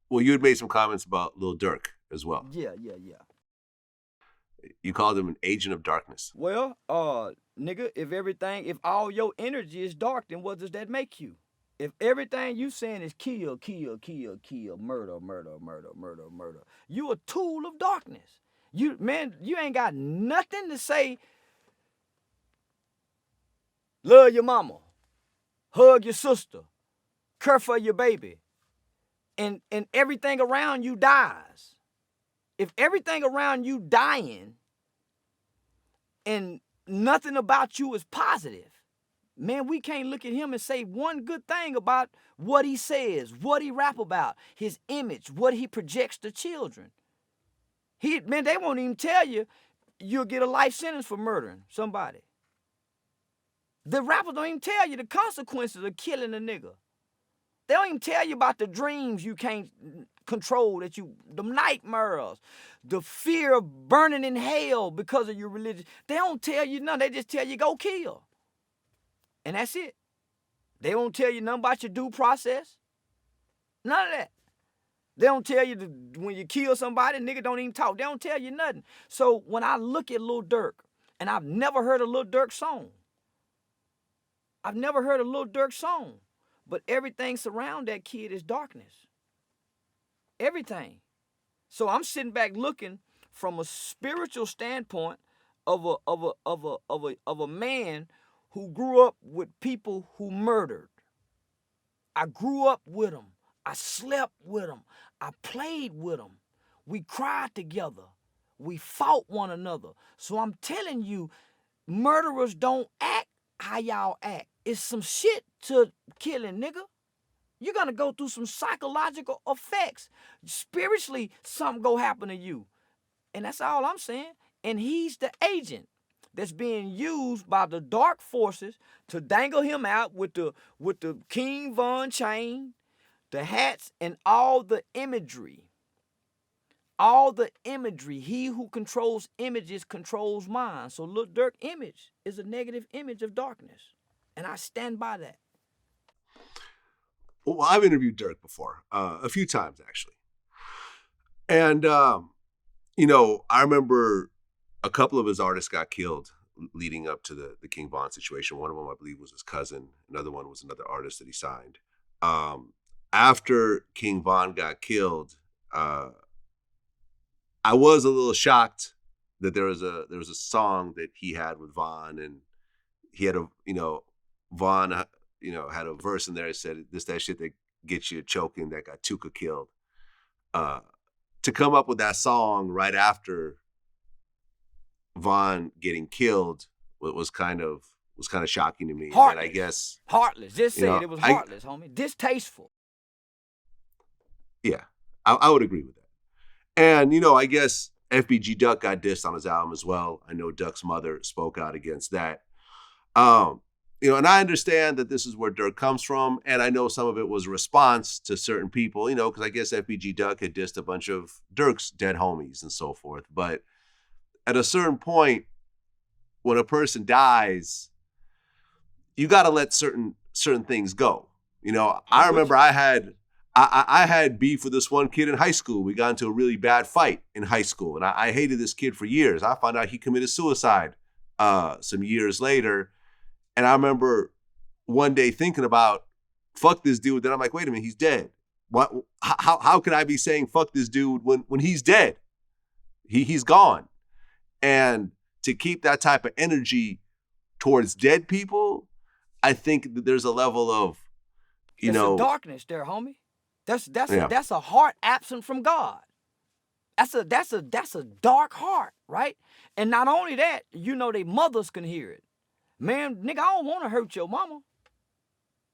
Well, you had made some comments about Lil Durk as well. Yeah. You called him an agent of darkness. Well, nigga, if all your energy is dark, then what does that make you? If everything you saying is kill, murder, you a tool of darkness. You ain't got nothing to say. Love your mama, hug your sister, care for your baby, and everything around you dies. If everything around you dying and nothing about you is positive, man, we can't look at him and say one good thing about what he says, what he rap about, his image, what he projects to children. Man, they won't even tell you you'll get a life sentence for murdering somebody. The rappers don't even tell you the consequences of killing a nigga. They don't even tell you about the dreams you can't control, the nightmares, the fear of burning in hell because of your religion. They don't tell you nothing. They just tell you go kill. And that's it. They won't tell you nothing about your due process. None of that. They don't tell you when you kill somebody, nigga don't even talk. They don't tell you nothing. So when I look at Lil Durk, and I've never heard a Lil Durk song. But everything surround that kid is darkness. Everything. So I'm sitting back looking from a spiritual standpoint of a man who grew up with people who murdered. I grew up with them. I slept with them. I played with them. We cried together. We fought one another. So I'm telling you, murderers don't act how y'all act. It's some shit to killing, nigga. You're gonna go through some psychological effects. Spiritually, something gonna happen to you. And that's all I'm saying. And he's the agent that's being used by the dark forces to dangle him out with the King Von chain, the hats, and all the imagery. All the imagery. He who controls images controls minds. So Lil Durk image is a negative image of darkness. And I stand by that. Well, I've interviewed Durk before, a few times actually. And, I remember a couple of his artists got killed leading up to the King Von situation. One of them, I believe, was his cousin. Another one was another artist that he signed. After King Von got killed, I was a little shocked that there was a song that he had with Von, and he had Von, had a verse in there that said, "This that shit that gets you choking that got Tuka killed." To come up with that song right after Von getting killed was kind of shocking to me. Heartless. And I guess heartless. Just say it was heartless, homie. Distasteful. Yeah, I would agree with that. And I guess FBG Duck got dissed on his album as well. I know Duck's mother spoke out against that. And I understand that this is where Durk comes from, and I know some of it was a response to certain people, because I guess FBG Duck had dissed a bunch of Durk's dead homies and so forth. But at a certain point, when a person dies, you got to let certain things go. I remember I had beef with this one kid in high school. We got into a really bad fight in high school, and I hated this kid for years. I found out he committed suicide some years later. And I remember one day thinking about, fuck this dude. Then I'm like, wait a minute, he's dead. What? How can I be saying fuck this dude when he's dead? He's gone. And to keep that type of energy towards dead people, I think that there's a level of, It's a darkness there, homie. That's a heart absent from God. That's a dark heart, right? And not only that, they mothers can hear it. Man, nigga, I don't want to hurt your mama.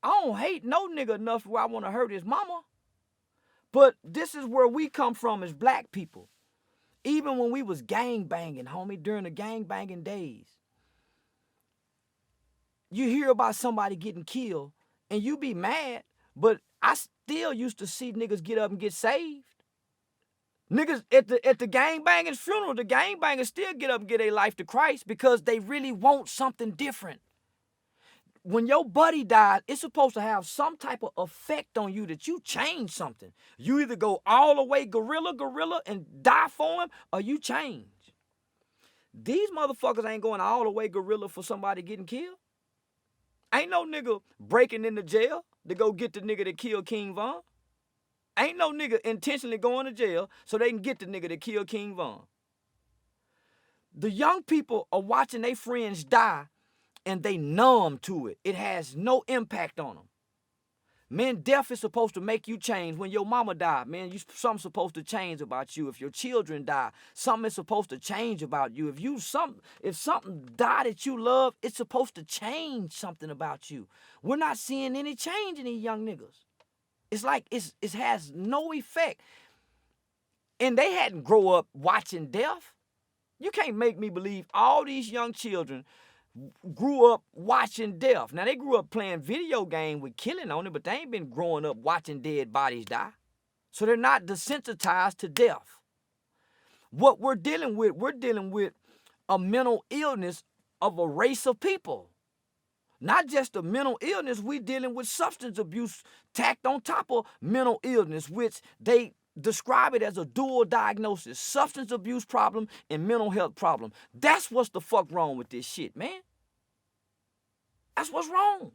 I don't hate no nigga enough where I want to hurt his mama. But this is where we come from as black people. Even when we was gang banging, homie, during the gang banging days. You hear about somebody getting killed and you be mad, but I still used to see niggas get up and get saved. Niggas at the gangbangers funeral, the gangbangers still get up and get their life to Christ because they really want something different. when your buddy died, it's supposed to have some type of effect on you that you change something. You either go all the way gorilla and die for him, or you change. These motherfuckers ain't going all the way gorilla for somebody getting killed. Ain't no nigga breaking into jail to go get the nigga that killed King Von. Ain't no nigga intentionally going to jail so they can get the nigga that killed King Von. The young people are watching their friends die and they numb to it. It has no impact on them. Man, death is supposed to make you change. When your mama died, man, something's supposed to change about you. If your children die, something is supposed to change about you. If something died that you love, it's supposed to change something about you. We're not seeing any change in these young niggas. It's like it has no effect. And they hadn't grow up watching death. You can't make me believe all these young children grew up watching death. Now, they grew up playing video game with killing on it, but they ain't been growing up watching dead bodies die. So they're not desensitized to death. What we're dealing with a mental illness of a race of people. Not just a mental illness, we're dealing with substance abuse tacked on top of mental illness, which they describe it as a dual diagnosis, substance abuse problem and mental health problem. That's what's the fuck wrong with this shit, man. That's what's wrong.